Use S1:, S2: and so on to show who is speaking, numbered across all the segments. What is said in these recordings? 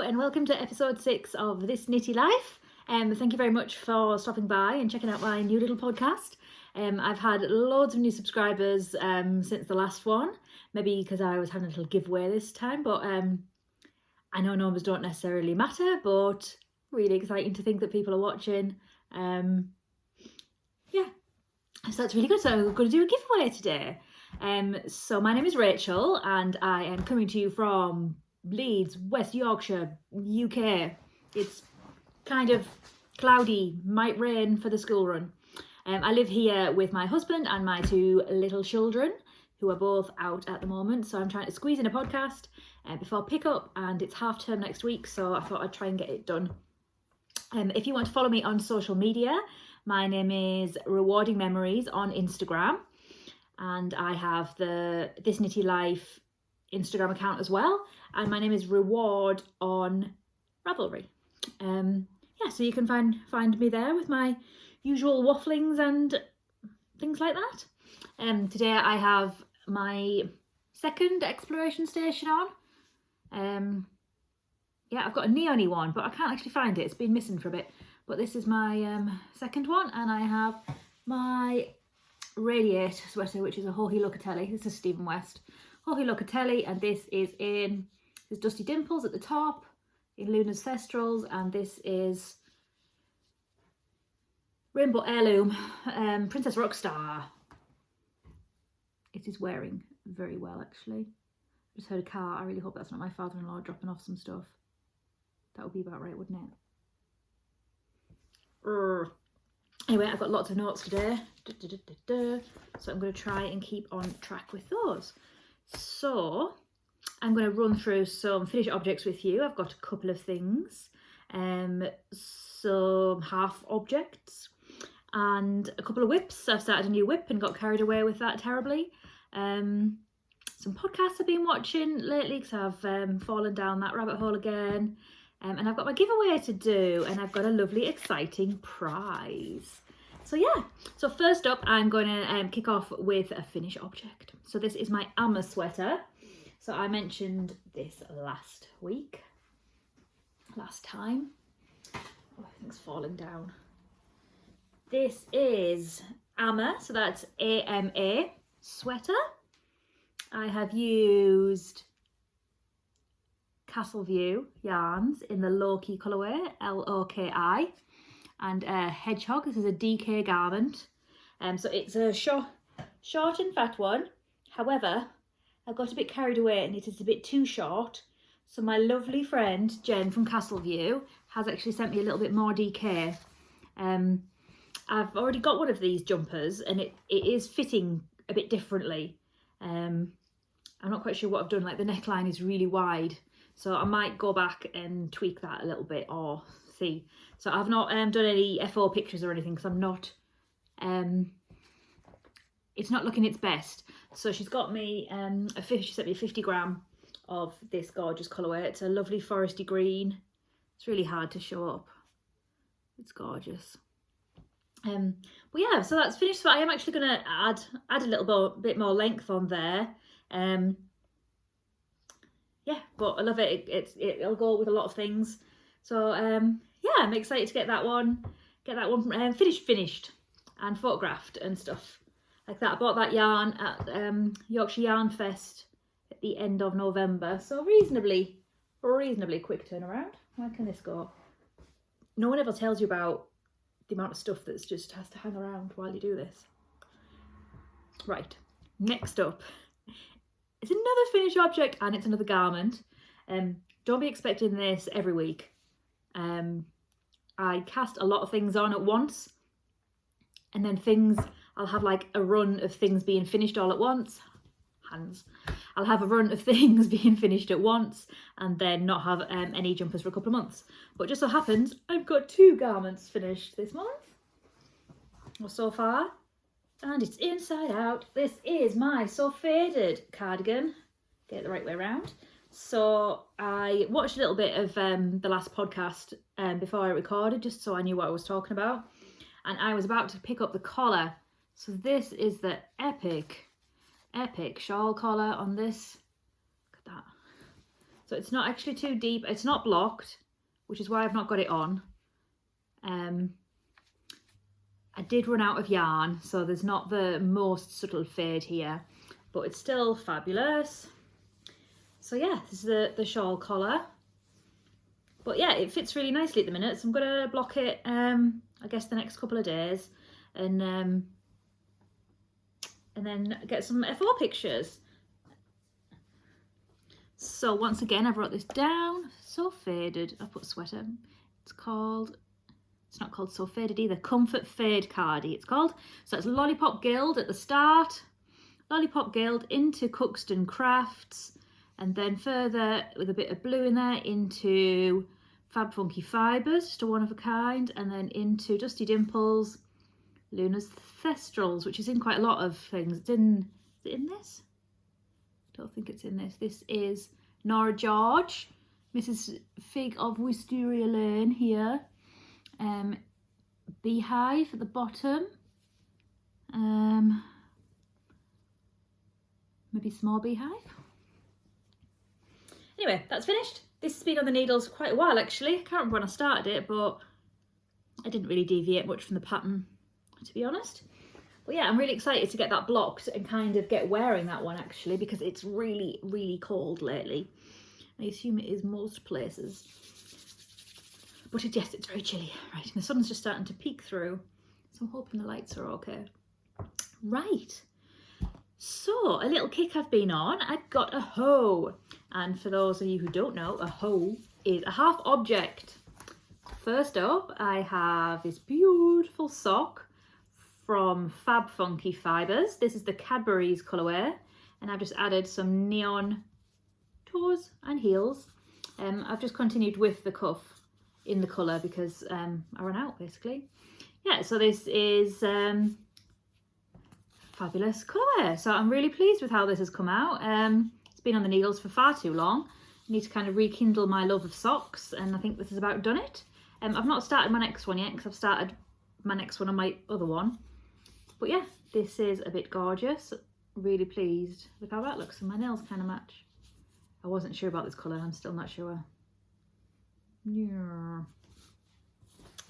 S1: and welcome to episode 6 of This Knitty Life. Thank you very much for stopping by and checking out my new little podcast. I've had loads of new subscribers since the last one, maybe because I was having a little giveaway this time, but I know numbers don't necessarily matter, but really exciting to think that people are watching. Yeah, so that's really good. So we're going to do a giveaway today. So my name is Rachel and I am coming to you from Leeds, West Yorkshire, UK. It's kind of cloudy, might rain for the school run. I live here with my husband and my 2 little children who are both out at the moment. So I'm trying to squeeze in a podcast before pick up, and it's half term next week. So I thought I'd try and get it done. If you want to follow me on social media, my name is Rewarding Memories on Instagram. And I have the This Knitty Life Instagram account as well. And my name is Reward on Ravelry. So you can find me there with my usual wafflings and things like that. Today I have my second exploration station on. I've got a neon-y one, but I can't actually find it. It's been missing for a bit. But this is my second one, and I have my Radiate sweater, which is a Hohi Locatelli. This is Stephen West Hohi Locatelli, and this is in Dusty Dimples at the top, in Luna's Thestrals, and this is Rainbow Heirloom, Princess Rockstar. It is wearing very well, actually. I just heard a car. I really hope that's not my father-in-law dropping off some stuff. That would be about right, wouldn't it? Anyway, I've got lots of notes today, so I'm going to try and keep on track with those. So I'm going to run through some finished objects with you. I've got a couple of things, some half objects and a couple of whips. I've started a new whip and got carried away with that terribly. Some podcasts I've been watching lately because I've fallen down that rabbit hole again. And I've got my giveaway to do, and I've got a lovely, exciting prize. So first up, I'm going to kick off with a finished object. So this is my Amma sweater. So I mentioned this last time. Oh, everything's falling down. This is Amma, so that's A-M-A sweater. I have used Castleview yarns in the Loki colourway, L-O-K-I, and Hedgehog. This is a DK garment, so it's a short and fat one. However, I got a bit carried away and it is a bit too short, so my lovely friend Jen from Castleview has actually sent me a little bit more DK. I've already got one of these jumpers and it is fitting a bit differently. I'm not quite sure what I've done, like the neckline is really wide. So I might go back and tweak that a little bit or see. So I've not done any FO pictures or anything because I'm not, it's not looking its best. So she's got me, she sent me a 50 gram of this gorgeous colourway. It's a lovely foresty green. It's really hard to show up. It's gorgeous. But yeah, so that's finished. So I am actually going to add a little bit more length on there. Yeah, but I love it. It'll go with a lot of things. So yeah, I'm excited to get that one finished and photographed and stuff like that. I bought that yarn at Yorkshire Yarn Fest at the end of November, so reasonably quick turnaround. Where can this go? No one ever tells you about the amount of stuff that's just has to hang around while you do this. Right, next up. It's another finished object and it's another garment. Don't be expecting this every week. I cast a lot of things on at once, and then I'll have like a run of things being finished all at once. I'll have a run of things being finished at once and then not have any jumpers for a couple of months. But just so happens I've got 2 garments finished this month, or so far. And it's inside out. This is my So Faded cardigan. Get it the right way around. So I watched a little bit of the last podcast before I recorded, just so I knew what I was talking about. And I was about to pick up the collar. So this is the epic shawl collar on this. Look at that. So it's not actually too deep. It's not blocked, which is why I've not got it on. I did run out of yarn, so there's not the most subtle fade here, but it's still fabulous. So yeah, this is the shawl collar. But yeah, it fits really nicely at the minute, so I'm gonna block it I guess the next couple of days, and then get some F4 pictures. So once again, I wrote this down. So Faded. I put sweater. It's not called So Faded either. Comfort Fade Cardi it's called. So it's Lollipop Guild at the start. Lollipop Guild into Cuxton Crafts, and then further with a bit of blue in there into Fab Funky Fibres, just a one of a kind, and then into Dusty Dimples, Luna's Thestrals, which is in quite a lot of things. Is it in this? Don't think it's in this. This is Nora George, Mrs. Fig of Wisteria Lane here. Beehive at the bottom. Maybe small beehive. Anyway, that's finished. This has been on the needles for quite a while actually. I can't remember when I started it, but I didn't really deviate much from the pattern, to be honest. But yeah, I'm really excited to get that blocked and kind of get wearing that one actually, because it's really, really cold lately. I assume it is most places. But yes, it's very chilly. Right, and the sun's just starting to peek through, so I'm hoping the lights are okay. Right, so a little kick I've been on. I've got a hoe, and for those of you who don't know, a hoe is a half object. First up, I have this beautiful sock from Fab Funky Fibres. This is the Cadbury's colourway, and I've just added some neon toes and heels. I've just continued with the cuff in the colour because I ran out basically. Yeah, so this is fabulous colourway. So I'm really pleased with how this has come out. It's been on the needles for far too long. I need to kind of rekindle my love of socks, and I think this has about done it. I've not started my next one yet because I've started my next one on my other one. But yeah, this is a bit gorgeous. Really pleased. Look how that looks, and my nails kind of match. I wasn't sure about this colour, I'm still not sure. Yeah.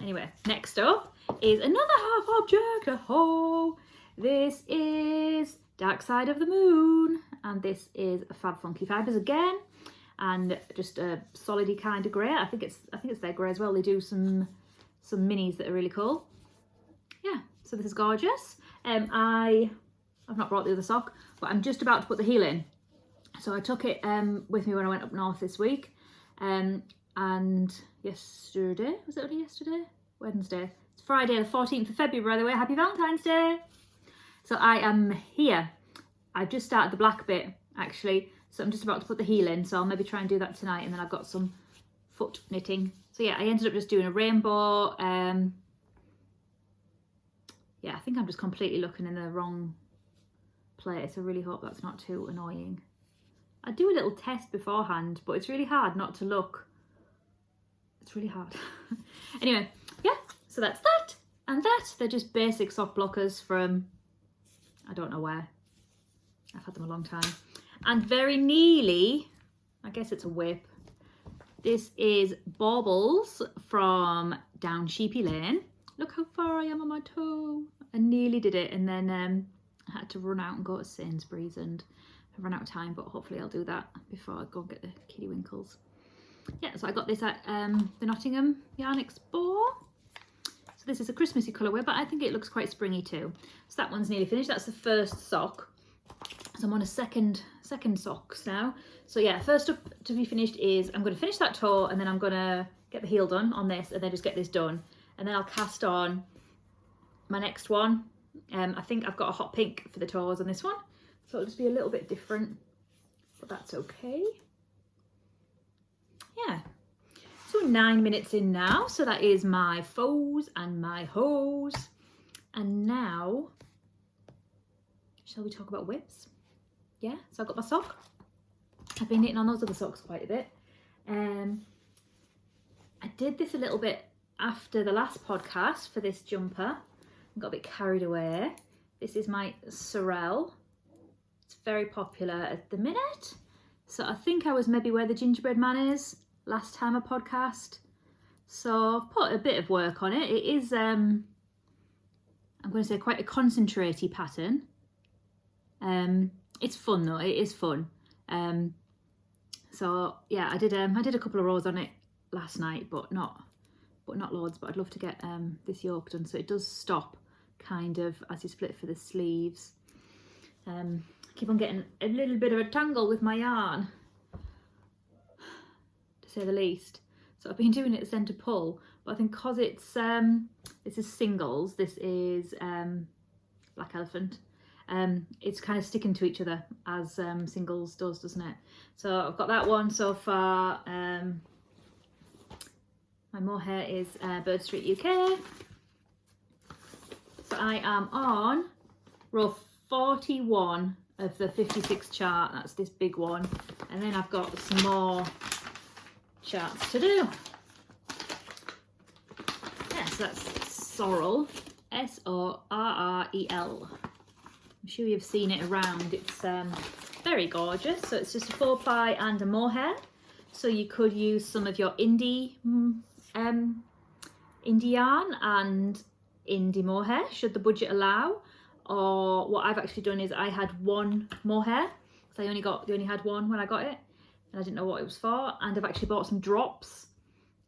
S1: Anyway, next up is another half object, a hoe. This is Dark Side of the Moon, and this is Fab Funky Fibres again, and just a solidy kind of grey. I think it's their grey as well. They do some minis that are really cool. Yeah, so this is gorgeous. I've not brought the other sock, but I'm just about to put the heel in. So I took it with me when I went up north this week, and yesterday, was it only yesterday? Wednesday. It's Friday the 14th of February, by the way. Happy Valentine's Day. So I am here. I've just started the black bit actually, so I'm just about to put the heel in, so I'll maybe try and do that tonight, and then I've got some foot knitting. So yeah, I ended up just doing a rainbow. Yeah, I think I'm just completely looking in the wrong place. I really hope that's not too annoying. I do a little test beforehand, but it's really hard not to look. It's really hard. Anyway, yeah, so that's that. And that, they're just basic sock blockers from, I don't know where. I've had them a long time. And very nearly, I guess it's a whip. This is Baubles from down Sheepy Lane. Look how far I am on my toe. I nearly did it, and then I had to run out and go to Sainsbury's, and I've run out of time, but hopefully I'll do that before I go and get the Kitty Winkles. Yeah, so I got this at the Nottingham Yarn Expo. So this is a Christmassy colourway, but I think it looks quite springy too. So that one's nearly finished. That's the first sock. So I'm on a second socks now. So yeah, first up to be finished is I'm going to finish that toe, and then I'm going to get the heel done on this, and then just get this done. And then I'll cast on my next one. I think I've got a hot pink for the toes on this one, so it'll just be a little bit different, but that's okay. Yeah, so 9 minutes in now, so that is my foes and my hoes. And now, shall we talk about whips? Yeah, so I've got my sock. I've been knitting on those other socks quite a bit. I did this a little bit after the last podcast for this jumper. I got a bit carried away. This is my Sorel. It's very popular at the minute. So I think I was maybe where the gingerbread man is last time I podcast. So I've put a bit of work on it. It is, I'm going to say, quite a concentrate-y pattern. It's fun though, it is fun. So yeah, I did a couple of rows on it last night, but not loads. But I'd love to get this yoke done, so it does stop kind of as you split for the sleeves. Keep on getting a little bit of a tangle with my yarn, to say the least. So I've been doing it centre pull, but I think because it's this is singles, this is Black Elephant. It's kind of sticking to each other as singles does, doesn't it? So I've got that one so far. My mohair is Bird Street UK. So I am on row 41 of the 56 chart. That's this big one, and then I've got some more charts to do. Yes, that's Sorel, Sorrel. I'm sure you've seen it around. It's very gorgeous. So it's just a 4-ply and a mohair. So you could use some of your indie yarn and indie mohair, should the budget allow. Or what I've actually done is I had one mohair, because they only had one when I got it, and I didn't know what it was for. And I've actually bought some drops.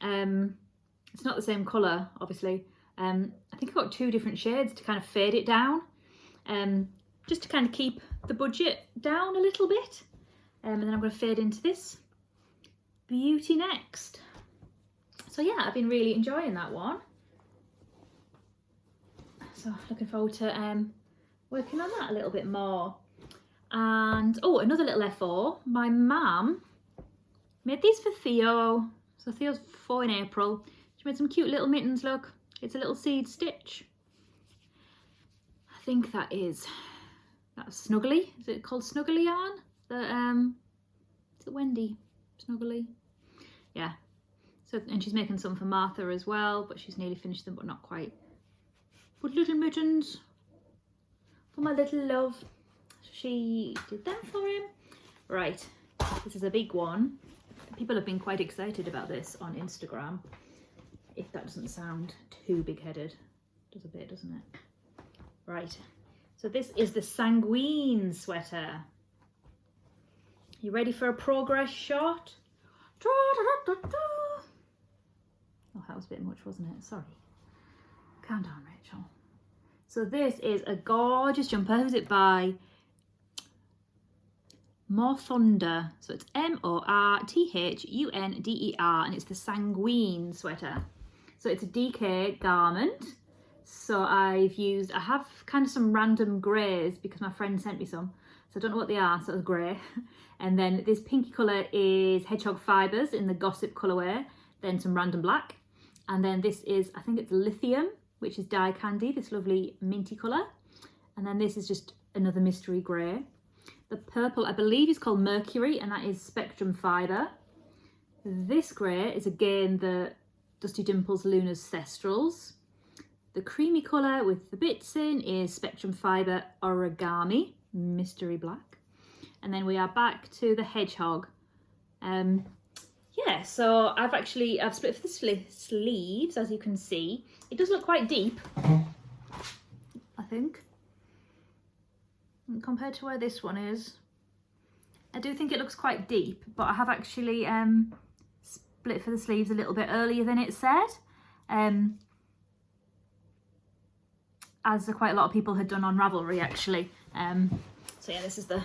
S1: It's not the same colour, obviously. I think I've got 2 different shades to kind of fade it down, just to kind of keep the budget down a little bit. And then I'm going to fade into this beauty next. So yeah, I've been really enjoying that one. So looking forward to working on that a little bit more. And oh, another little FO. My mum made these for Theo. So Theo's 4 in April. She made some cute little mittens, look. It's a little seed stitch. I think that's Snuggly. Is it called Snuggly yarn? Is it Wendy? Snuggly? Yeah. So, and she's making some for Martha as well, but she's nearly finished them, but not quite. But little mittens for my little love. She did them for him. Right, this is a big one. People have been quite excited about this on Instagram. If that doesn't sound too big-headed. Does a bit, doesn't it? Right, so this is the Sanguine sweater. You ready for a progress shot? Oh, that was a bit much, wasn't it? Sorry. Calm down, Rachel. So this is a gorgeous jumper. Who's it by? Morthunder. So it's Morthunder, and it's the Sanguine sweater. So it's a DK garment. So I have kind of some random greys because my friend sent me some. So I don't know what they are, so it's grey. And then this pinky colour is Hedgehog Fibres in the Gossip colourway. Then some random black. And then this is, I think it's Lithium, which is Dye Candy, this lovely minty colour. And then this is just another mystery grey. The purple, I believe, is called Mercury, and that is Spectrum Fibre. This grey is again the Dusty Dimples Luna's Thestrals. The creamy colour with the bits in is Spectrum Fibre Origami, Mystery Black. And then we are back to the Hedgehog. Yeah, so I've split for the sleeves, as you can see. It does look quite deep, I think, compared to where this one is. I do think it looks quite deep, but I have actually split for the sleeves a little bit earlier than it said, as quite a lot of people had done on Ravelry, actually. So yeah, this is the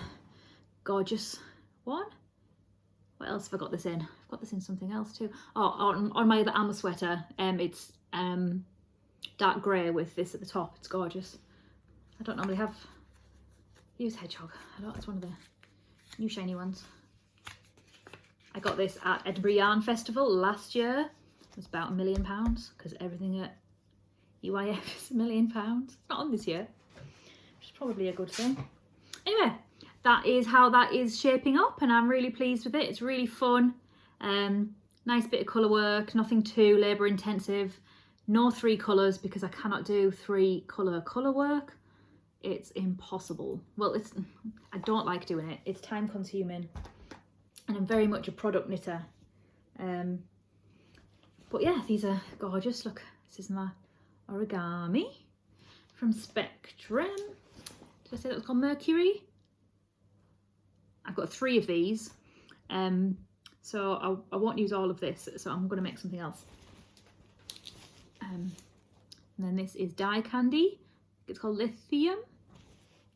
S1: gorgeous one. What else have I got this in? I've got this in something else too. Oh, on my other Alma sweater, it's dark grey with this at the top. It's gorgeous. I don't normally use Hedgehog. It's one of the new shiny ones. I got this at Edinburgh Yarn Festival last year. It was about £1 million because everything at UIF is £1 million. It's not on this year, which is probably a good thing. Anyway, that is how that is shaping up, and I'm really pleased with it. It's really fun. Nice bit of colour work, nothing too labour intensive. No 3 colours because I cannot do 3 colour work. It's impossible. Well, I don't like doing it. It's time consuming. and I'm very much a product knitter. But yeah, these are gorgeous. Look, this is my origami from Spectrum. Did I say that was called Mercury? I've got 3 of these, so I won't use all of this, so I'm going to make something else. And then this is dye candy. It's called Lithium,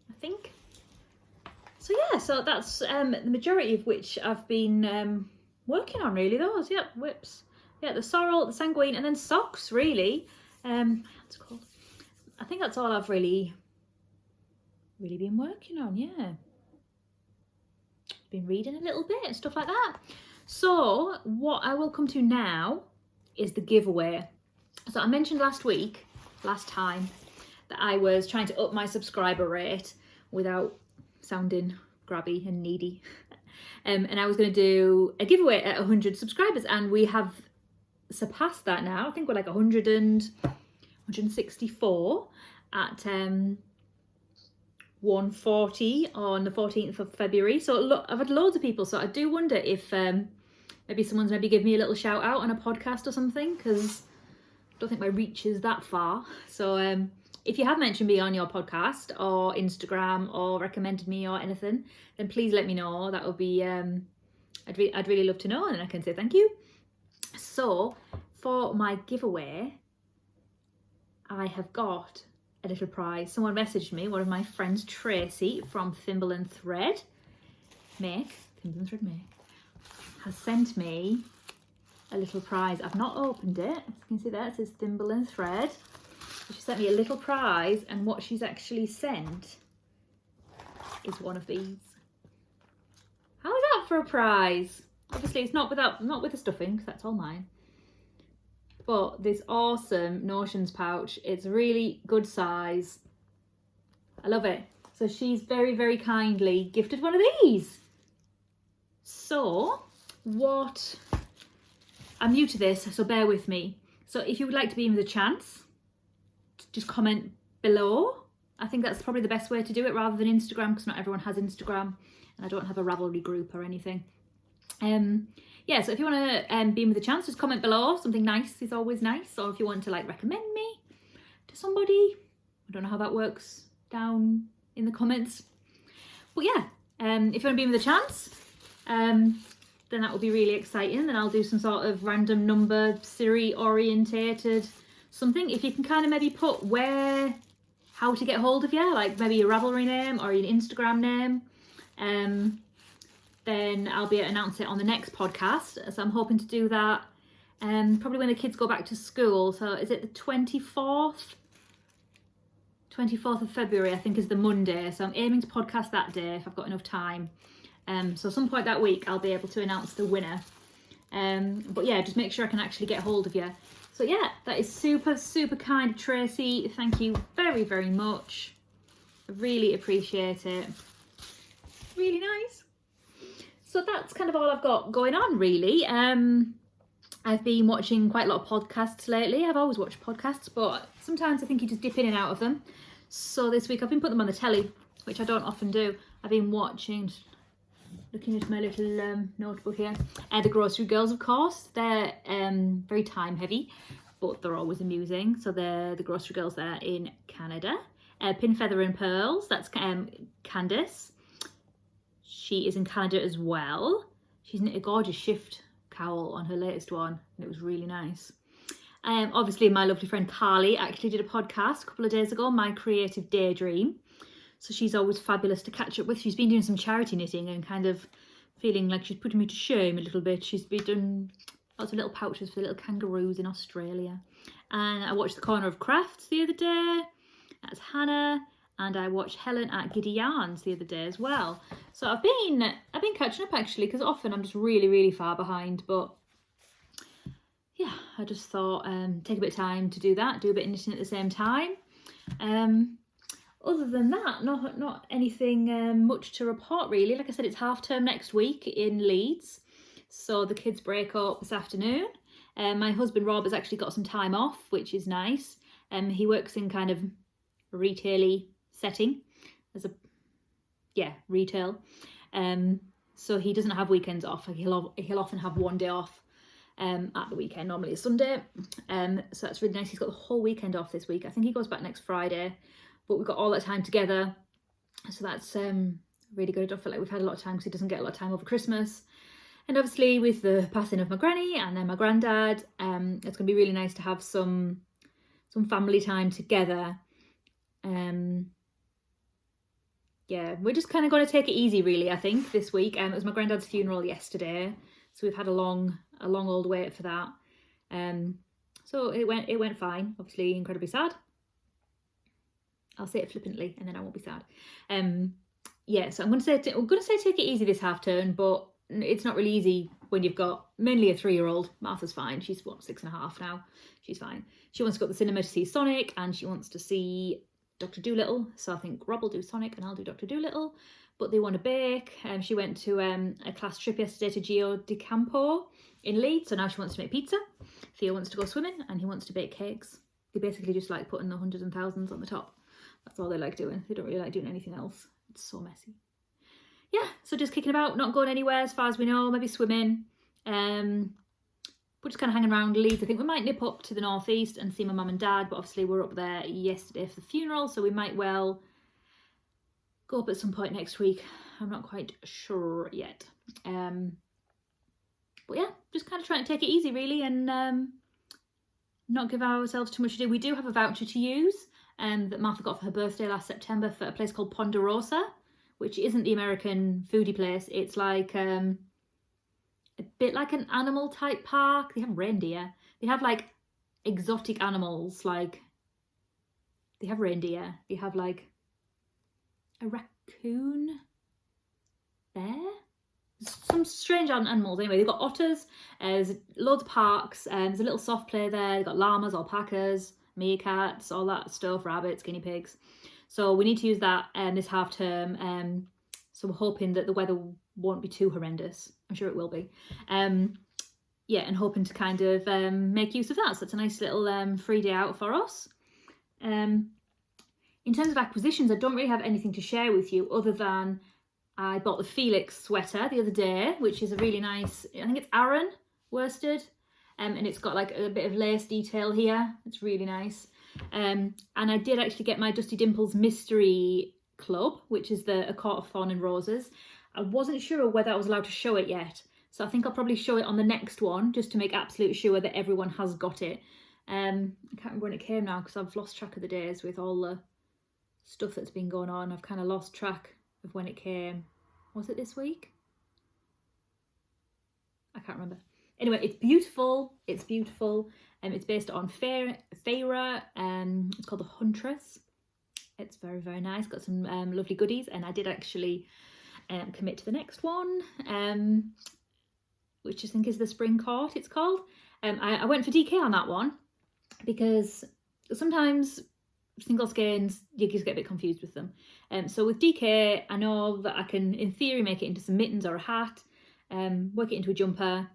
S1: I think. So yeah, so that's the majority of which I've been working on, really. Those, yep, whips. Yeah, the Sorel, the Sanguine, and then socks, really. What's it called? I think that's all I've really been working on, yeah. Been reading a little bit and stuff like that. So what I will come to now is the giveaway. So I mentioned last time, that I was trying to up my subscriber rate without sounding grabby and needy. And I was going to do a giveaway at 100 subscribers, and we have surpassed that now. I think we're like 164 at 140 on the 14th of February. So I've had loads of people, so I do wonder if maybe someone's give me a little shout out on a podcast or something, because I don't think my reach is that far. So if you have mentioned me on your podcast or Instagram or recommended me or anything, then please let me know. That would be I'd really love to know, and then I can say thank you. So for my giveaway, I have got a little prize. Someone messaged me, one of my friends, Tracy from Thimble and Thread Make, has sent me a little prize. I've not opened it. As you can see there, it says Thimble and Thread. So she sent me a little prize, and what she's actually sent is one of these. How is that for a prize? Obviously it's not with the stuffing, because that's all mine. But this awesome Notions pouch, it's really good size. I love it. So she's very, very kindly gifted one of these. So I'm new to this, so bear with me. So if you would like to be in with a chance, just comment below. I think that's probably the best way to do it, rather than Instagram, because not everyone has Instagram, and I don't have a Ravelry group or anything. Yeah, so if you want to be in with a chance, just comment below. Something nice is always nice. Or if you want to recommend me to somebody, I don't know how that works down in the comments. But yeah, if you want to be in with a chance, then that will be really exciting. Then I'll do some sort of random number, Siri orientated something. If you can kind of maybe put how to get hold of you, like maybe your Ravelry name or your Instagram name, then I'll be able to announce it on the next podcast. So I'm hoping to do that probably when the kids go back to school. So is it the 24th? 24th of February, I think, is the Monday. So I'm aiming to podcast that day if I've got enough time. So some point that week I'll be able to announce the winner. But yeah, just make sure I can actually get hold of you. So yeah, that is super, super kind of Tracy. Thank you very, very much. I really appreciate it. Really nice. So that's kind of all I've got going on, really. I've been watching quite a lot of podcasts lately. I've always watched podcasts, but sometimes I think you just dip in and out of them. So this week I've been putting them on the telly, which I don't often do. I've been watching, looking at my little notebook here, The Grocery Girls, of course. They're very time heavy, but they're always amusing. So they're the Grocery Girls there in Canada. Pin, Feather and Pearls, that's Candice. She is in Canada as well. She's knit a gorgeous shift cowl on her latest one, and it was really nice. Obviously, my lovely friend Carly actually did a podcast a couple of days ago, My Creative Daydream. So she's always fabulous to catch up with. She's been doing some charity knitting and kind of feeling like she's putting me to shame a little bit. She's been doing lots of little pouches for little kangaroos in Australia. And I watched The Corner of Crafts the other day. That's Hannah. And I watched Helen at Giddy Yarns the other day as well. So I've been catching up, actually, because often I'm just really, really far behind. But yeah, I just thought take a bit of time to do that, do a bit of knitting at the same time. Other than that, not anything much to report, really. Like I said, it's half term next week in Leeds, so the kids break up this afternoon. My husband Rob has actually got some time off, which is nice. He works in kind of a retail-y setting as retail. so he doesn't have weekends off. He'll often have one day off at the weekend, normally a Sunday. So that's really nice. He's got the whole weekend off this week. I think he goes back next Friday, but we've got all that time together. So that's really good. I don't feel like we've had a lot of time because he doesn't get a lot of time over Christmas. And obviously with the passing of my granny and then my granddad, it's going to be really nice to have some family time together. Yeah, we're just kind of going to take it easy, really, I think, this week. It was my granddad's funeral yesterday, so we've had a long old wait for that. So it went fine. Obviously, incredibly sad. I'll say it flippantly, and then I won't be sad. Yeah, so I'm going to say take it easy this half term, but it's not really easy when you've got mainly a 3-year-old. Martha's fine. She's 6.5 now. She's fine. She wants to go to the cinema to see Sonic, and she wants to see Dr. Dolittle, so I think Rob will do Sonic and I'll do Dr. Dolittle, but they want to bake. She went to a class trip yesterday to Gio di Campo in Leeds, so now she wants to make pizza. Theo wants to go swimming and he wants to bake cakes. They basically just like putting the hundreds and thousands on the top. That's all they like doing. They don't really like doing anything else. It's so messy. Yeah, so just kicking about, not going anywhere as far as we know, maybe swimming. We're just kind of hanging around Leeds. I think we might nip up to the northeast and see my mum and dad, but obviously we're up there yesterday for the funeral, so we might well go up at some point next week. I'm not quite sure yet. But yeah, just kind of trying to take it easy, really, and not give ourselves too much to do. We do have a voucher to use that Martha got for her birthday last September for a place called Ponderosa, which isn't the American foodie place. It's like a bit like an animal type park. They have reindeer. They have like exotic animals, like they have reindeer. They have like a raccoon, bear, some strange animals. Anyway, they've got otters. There's loads of parks. There's a little soft play there. They've got llamas, alpacas, meerkats, all that stuff, rabbits, guinea pigs. So we need to use that this half term. So we're hoping that the weather won't be too horrendous. I'm sure it will be. Yeah, and hoping to kind of make use of that. So it's a nice little free day out for us. In terms of acquisitions, I don't really have anything to share with you other than I bought the Felix sweater the other day, which is a really nice, I think it's Aran worsted. And it's got like a bit of lace detail here. It's really nice. And I did actually get my Dusty Dimples Mystery Club, which is a Court of Thorn and Roses. I wasn't sure whether I was allowed to show it yet, so I think I'll probably show it on the next one just to make absolute sure that everyone has got it. I can't remember when it came now because I've lost track of the days with all the stuff that's been going on. I've kind of lost track of when it came. Was it this week? I can't remember. Anyway, it's beautiful. It's beautiful. It's based on Feyre. It's called The Huntress. It's very, very nice. Got some lovely goodies, and I did actually commit to the next one, which I think is the Spring Court, it's called. I went for DK on that one because sometimes single skeins, you just get a bit confused with them. So with DK, I know that I can, in theory, make it into some mittens or a hat, work it into a jumper.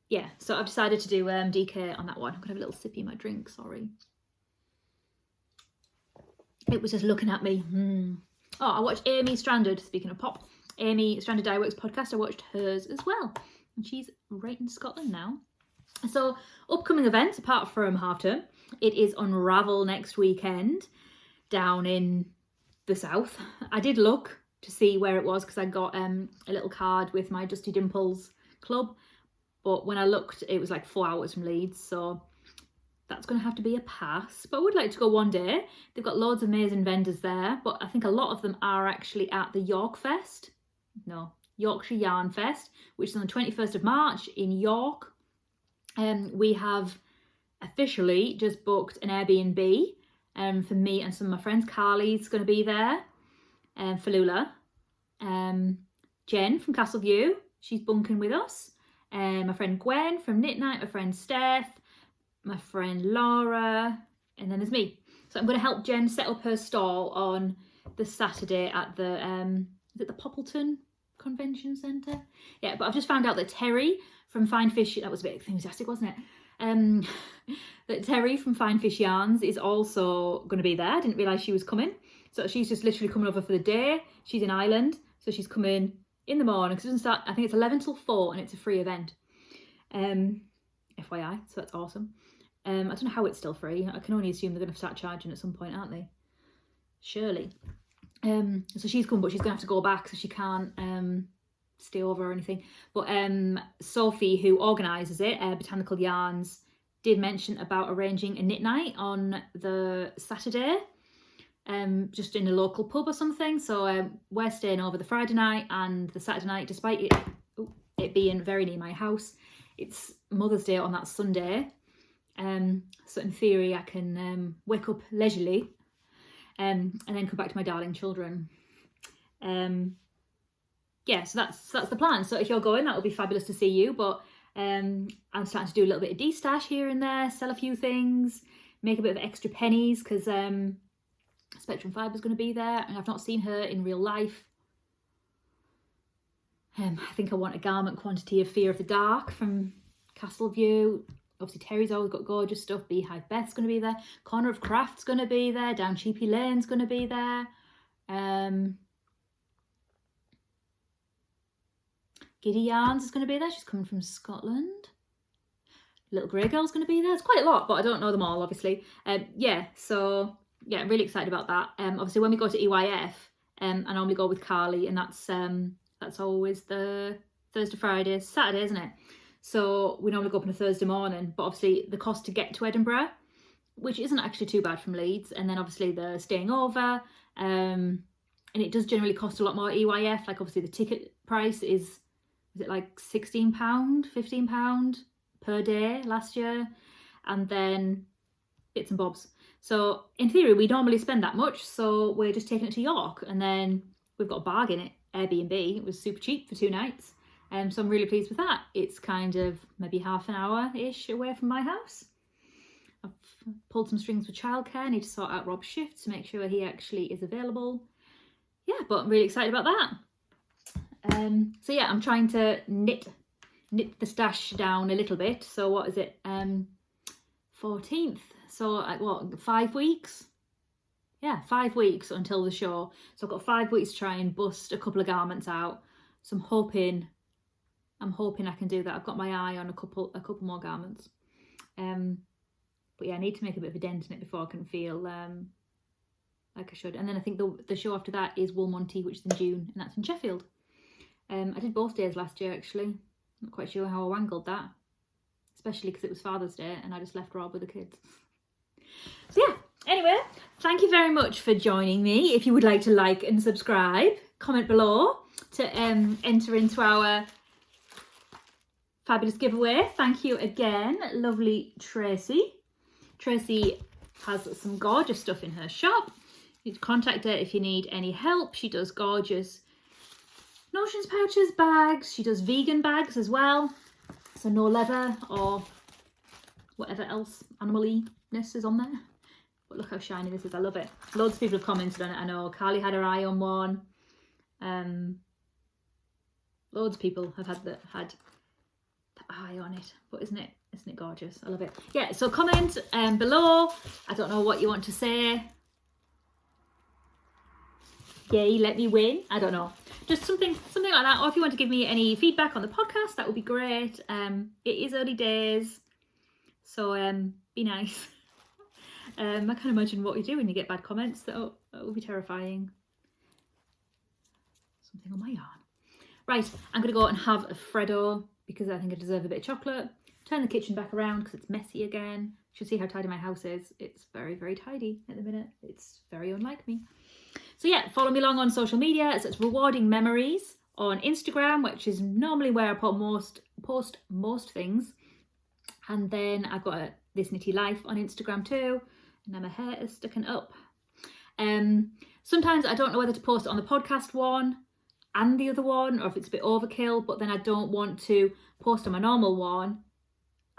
S1: Yeah, so I've decided to do DK on that one. I'm going to have a little sippy my drink, sorry. It was just looking at me. Oh, I watched Amy Stranded, speaking of pop. Amy Stranded Dye Works podcast, I watched hers as well. And she's right in Scotland now. So, upcoming events, apart from half term, it is Unravel next weekend down in the south. I did look to see where it was because I got a little card with my Dusty Dimples club. But when I looked, it was like 4 hours from Leeds. So that's going to have to be a pass. But I would like to go one day. They've got loads of amazing vendors there. But I think a lot of them are actually at the Yorkshire Yarn Fest, which is on the 21st of March in York. We have officially just booked an Airbnb for me and some of my friends. Carly's going to be there for Lula. Jen from Castleview, she's bunking with us. My friend Gwen from Knit Night, my friend Steph, my friend Laura, and then there's me. So I'm going to help Jen set up her stall on the Saturday at the, is it the Poppleton Convention Centre? Yeah, but I've just found out that Terry from Fine Fish, that was a bit enthusiastic, wasn't it? That Terry from Fine Fish Yarns is also going to be there. I didn't realise she was coming. So she's just literally coming over for the day. She's in Ireland. So So she's coming in the morning, because it doesn't start, I think it's 11 till 4, and it's a free event. FYI, so that's awesome. I don't know how it's still free. I can only assume they're going to start charging at some point, aren't they? Surely. So she's come, but she's going to have to go back, so she can't stay over or anything. But Sophie, who organises it, Botanical Yarns, did mention about arranging a knit night on the Saturday, just in a local pub or something. So we're staying over the Friday night and the Saturday night, despite it being very near my house. It's Mother's Day on that Sunday. So in theory, I can wake up leisurely and then come back to my darling children. Yeah, so that's the plan. So if you're going, that would be fabulous to see you. But I'm starting to do a little bit of de-stash here and there, sell a few things, make a bit of extra pennies, because Spectrum Fiber's going to be there, and I've not seen her in real life. I think I want a garment quantity of Fear of the Dark from Castleview. Obviously, Terry's always got gorgeous stuff. Beehive Beth's going to be there. Corner of Craft's going to be there. Down Cheapy Lane's going to be there. Giddy Yarns is going to be there. She's coming from Scotland. Little Grey Girl's going to be there. It's quite a lot, but I don't know them all, obviously. Yeah, so yeah, I'm really excited about that. Obviously, when we go to EYF, I normally go with Carly, and that's always the Thursday, Friday, Saturday, isn't it? So we normally go up on a Thursday morning, but obviously the cost to get to Edinburgh, which isn't actually too bad from Leeds, and then obviously the staying over, and it does generally cost a lot more EYF. Like obviously the ticket price is it like £16, £15 per day last year, and then bits and bobs. So in theory, we normally spend that much, so we're just taking it to York, and then we've got a bargain at Airbnb. It was super cheap for 2 nights. So I'm really pleased with that. It's kind of maybe half an hour-ish away from my house. I've pulled some strings with childcare. I need to sort out Rob's shift to make sure he actually is available. Yeah, but I'm really excited about that. So yeah, I'm trying to knit the stash down a little bit. So what is it? 14th. So like what, 5 weeks? Yeah, 5 weeks until the show. So I've got 5 weeks to try and bust a couple of garments out. So I'm hoping I can do that. I've got my eye on a couple more garments. But yeah, I need to make a bit of a dent in it before I can feel like I should. And then I think the show after that is Wool Monty, which is in June, and that's in Sheffield. I did both days last year, actually. Not quite sure how I wangled that, especially because it was Father's Day and I just left Rob with the kids. So yeah, anyway, thank you very much for joining me. If you would like to like and subscribe, comment below to enter into our fabulous giveaway. Thank you again, lovely Tracy. Tracy has some gorgeous stuff in her shop. You can contact her if you need any help. She does gorgeous notions, pouches, bags. She does vegan bags as well, so no leather or whatever else animal-ness is on there. But look how shiny this is. I love it. Loads of people have commented on it. I know Carly had her eye on one. Loads of people have had the eye on it. But isn't it gorgeous? I love it. Yeah, so comment below. I don't know what you want to say. Yay, let me win. I don't know. Just something like that. Or if you want to give me any feedback on the podcast, that would be great. It is early days, so be nice. I can't imagine what you do when you get bad comments. That would be terrifying. Something on my yarn. Right, I'm going to go and have a Freddo because I think I deserve a bit of chocolate. Turn the kitchen back around because it's messy again. You should see how tidy my house is. It's very, very tidy at the minute. It's very unlike me. So yeah, follow me along on social media. It's Rewarding Memories on Instagram, which is normally where I post most things. And then I've got This Knitty Life on Instagram too. And then my hair is sticking up. Sometimes I don't know whether to post it on the podcast one and the other one, or if it's a bit overkill, but then I don't want to post on my normal one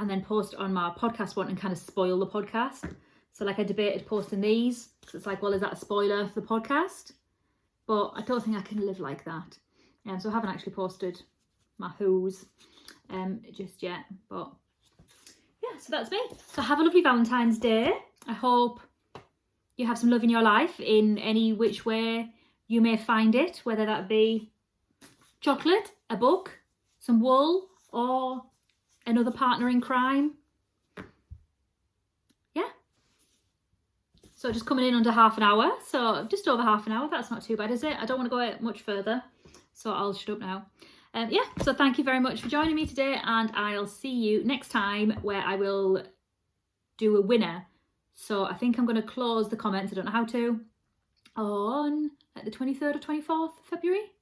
S1: and then post on my podcast one and kind of spoil the podcast. So like I debated posting these, because it's like, well, is that a spoiler for the podcast? But I don't think I can live like that. So I haven't actually posted my who's just yet. But yeah, so that's me. So have a lovely Valentine's Day. I hope you have some love in your life in any which way you may find it, whether that be chocolate, a book, some wool, or another partner in crime. Yeah. So just coming in under half an hour. So just over half an hour. That's not too bad, is it? I don't want to go much further. So I'll shut up now. Yeah, so thank you very much for joining me today, and I'll see you next time where I will do a winner. So I think I'm going to close the comments, I don't know how to, on the 23rd or 24th February.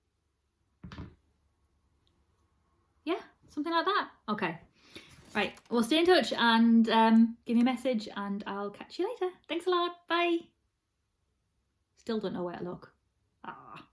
S1: Yeah, something like that. Okay. Right, well, stay in touch and give me a message, and I'll catch you later. Thanks a lot. Bye. Still don't know where to look. Ah.